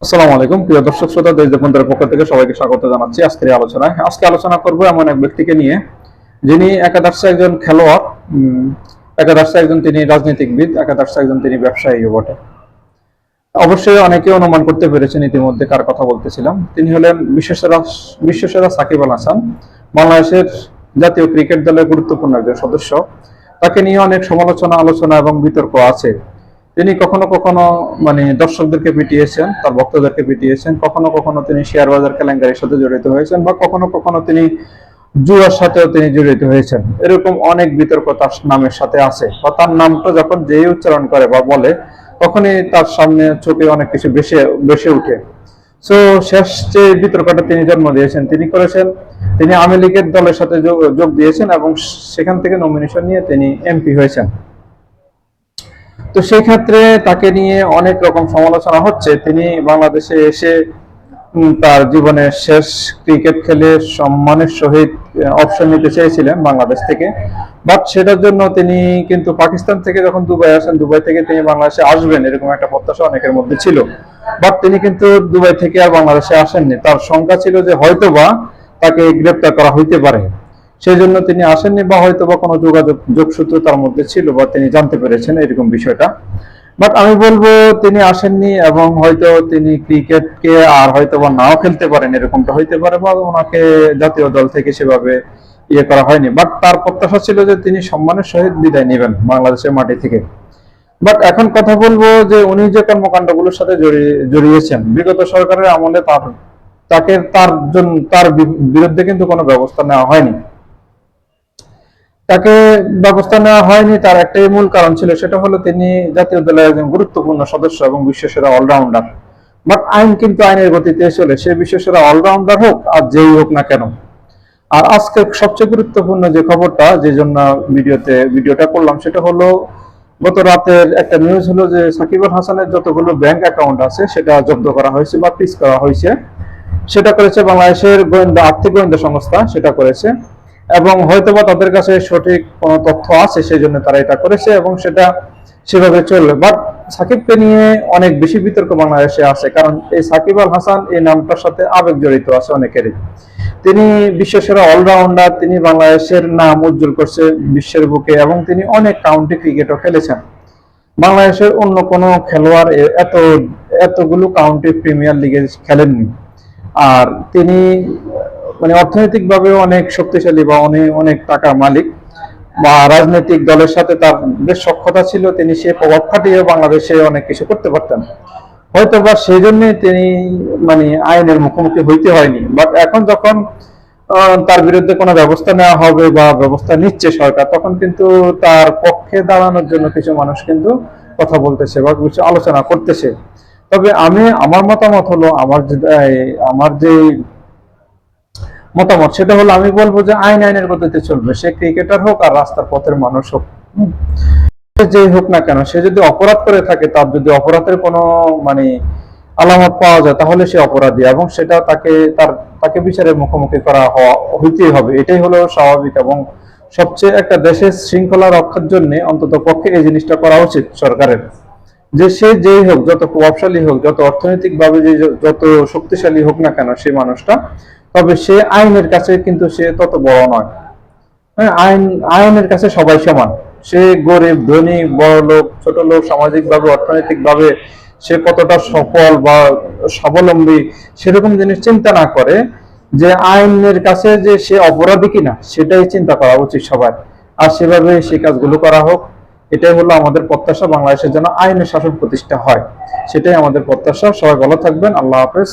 আসসালামু আলাইকুম প্রিয় দর্শক শ্রোতা, দেশ বন্ধুদের পক্ষ থেকে সবাইকে স্বাগত জানাচ্ছি আজকের এই আলোচনায়। আজকে আলোচনা করব এমন এক ব্যক্তিকে নিয়ে, যিনি একাদর্শে একজন খেলোয়াড়, একাদর্শে একজন তিনি রাজনীতিবিদ, একাদর্শে একজন তিনি ব্যবসায়ীও বটে। অবশ্যই অনেকে অনুমান করতে পেরেছেন ইতিমধ্যে কার কথা বলতেছিলাম। তিনি হলেন বিশ্বসেরা সাকিব আল হাসান, বাংলাদেশের জাতীয় ক্রিকেট দলের গুরুত্বপূর্ণ একজন সদস্য। তাকে নিয়ে অনেক সমালোচনা, আলোচনা এবং বিতর্ক আছে। তিনি কখনো কখনো দর্শকদেরকে পিটিয়েছেন, তার ভক্তদেরকে পিটিয়েছেন, কখনো কখনো তিনি শেয়ার বাজার কেলেঙ্কারির সাথে জড়িত হয়েছেন, বা কখনো কখনো তিনি জুয়ার সাথেও তিনি জড়িত হয়েছেন। এরকম অনেক বিতর্ক তার নামের সাথে আছে, বা তার নামটা যখন যেই উচ্চারণ করে বা বলে তখনই তার সামনে চোখে অনেক কিছু বেশে উঠে। সো শেষ যে বিতর্কটা তিনি জন্ম দিয়েছেন, তিনি আওয়ামী লীগের দলের সাথে যোগ দিয়েছেন এবং সেখান থেকে নমিনেশন নিয়ে তিনি এমপি হয়েছেন। তো সেই ক্ষেত্রে তাকে নিয়ে অনেক রকম সমালোচনা হচ্ছে। তিনি বাংলাদেশে এসে তার জীবনের শেষ ক্রিকেট খেলে সম্মানের সহিত অবসর নিতে চেয়েছিলেন বাংলাদেশ থেকে, বাট সেটার জন্য তিনি কিন্তু পাকিস্তান থেকে যখন দুবাই আসেন, দুবাই থেকে তিনি বাংলাদেশে আসবেন এরকম একটা প্রত্যাশা অনেকের মধ্যে ছিল। বাট তিনি কিন্তু দুবাই থেকে আর বাংলাদেশে আসেননি। তার শঙ্কা ছিল যে হয়তোবা তাকে গ্রেপ্তার করা হইতে পারে, সেই জন্য তিনি আসেননি, বা হয়তো বা কোনো যোগসূত্র তার মধ্যে ছিল, বা তিনি জানতে পেরেছেন এরকম বিষয়টা। বাট আমি বলবো তিনি আসেননি, এবং হয়তো তিনি ক্রিকেটকে আর হয়তো বা নাও খেলতে পারেন, এরকমটা হইতে পারে, বা ওনাকে জাতীয় দল থেকে সেভাবে ইয়ে করা হয়নি। বাট তার প্রত্যাশা ছিল যে তিনি সম্মানের সহিত বিদায় নেবেন বাংলাদেশের মাটি থেকে। বাট এখন কথা বলবো যে উনি যে কর্মকাণ্ডগুলোর সাথে জড়িয়েছেন, বিগত সরকারের আমলে তার বিরুদ্ধে কিন্তু কোনো ব্যবস্থা নেওয়া হয়নি। তাকে ব্যবস্থা নেওয়া হয়নি, তার একটাই মূল কারণ ছিল, সেটা হলো তিনি জাতীয় দলের একজন গুরুত্বপূর্ণ সদস্য এবং বিশ্বসেরা অলরাউন্ডার। বাট আইন কিন্তু আইনের গতিতে চলে, সে বিশ্বসেরা অলরাউন্ডার হোক আর যেই হোক না কেন। আর আজকে সবচেয়ে গুরুত্বপূর্ণ যে খবরটা, যে জন্য ভিডিওটা করলাম, সেটা হলো গত রাতের একটা নিউজ হলো যে সাকিব আল হাসানের যতগুলো ব্যাংক অ্যাকাউন্ট আছে সেটা জব্দ করা হয়েছে বা ফ্রিজ করা হয়েছে। সেটা করেছে বাংলাদেশের আর্থিক গোয়েন্দা সংস্থা, সেটা করেছে। এবং হয়তোবা তাদের কাছে সঠিক কোনো তথ্য আছে, সেই জন্য তারা এটা করেছে এবং সেটা সেভাবে চলবে। বাট সাকিবকে নিয়ে অনেক বেশি বিতর্ক বাংলাদেশে আছে, কারণ এই সাকিব আল হাসান এই নামটার সাথে আবেগ জড়িত আছে অনেকেরই। তিনি বিশ্বসেরা অলরাউন্ডার, তিনি বাংলাদেশের নাম উজ্জ্বল করছে বিশ্বের বুকে, এবং তিনি অনেক কাউন্টি ক্রিকেটও খেলেছেন। বাংলাদেশের অন্য কোনো খেলোয়াড় এতগুলো কাউন্টি প্রিমিয়ার লিগে খেলেননি। আর তিনি অর্থনৈতিক ভাবে অনেক শক্তিশালী, বা অনেক টাকার মালিক, বা রাজনৈতিক দলের সাথে তার বেশ সখ্যতা ছিল। তিনি সে প্রভাব খাটিয়ে বাংলাদেশে অনেক কিছু করতে পারতেন, হয়তো বা সেই জন্য তিনি আইনের মুখোমুখি হইতে হয়নি। বাট এখন যখন তার বিরুদ্ধে কোনো ব্যবস্থা নেওয়া হবে বা ব্যবস্থা নিচ্ছে সরকার, তখন কিন্তু তার পক্ষে দাঁড়ানোর জন্য কিছু মানুষ কিন্তু কথা বলতেছে বা কিছু আলোচনা করতেছে। তবে আমার মতামত হলো, আমার যে মতামত সেটা হলো, আমি বলবো যে আইনের গতিতে চলবে। সে ক্রিকেটার হোক আর রাস্তার পথের মানুষ হোক, যেই হোক না কেন, সে যদি অপরাধ করে থাকে, তার যদি অপরাধের কোনো আলামত পাওয়া যায়, তাহলে সে অপরাধী, এবং সেটা তাকে বিচারের মুখোমুখি হইতেই হবে। এটাই হলো স্বাভাবিক, এবং সবচেয়ে একটা দেশের শৃঙ্খলা রক্ষার জন্য অন্তত পক্ষে এই জিনিসটা করা উচিত সরকারের। যে সে যেই হোক, যত প্রভাবশালী হোক, যত অর্থনৈতিক ভাবে যত শক্তিশালী হোক না কেন সেই মানুষটা, তবে সে আইনের কাছে কিন্তু সে তত বড় নয়। হ্যাঁ, আইনের কাছে সবাই সমান। সে গরিব, ধনী, বড় লোক, ছোট লোক, সামাজিক ভাবে, অর্থনৈতিক ভাবে সে কতটা সফল বা স্বাবলম্বী, সেরকম জিনিস চিন্তা না করে যে আইনের কাছে যে সে অপরাধী কিনা, সেটাই চিন্তা করা উচিত সবার। আর সেভাবে সেই কাজগুলো করা হোক। এটাই হলো আমাদের প্রত্যাশা, বাংলাদেশের জন্য আইনের শাসন প্রতিষ্ঠা হয়, সেটাই আমাদের প্রত্যাশা। সবাই ভালো থাকবেন, আল্লাহ হাফেজ।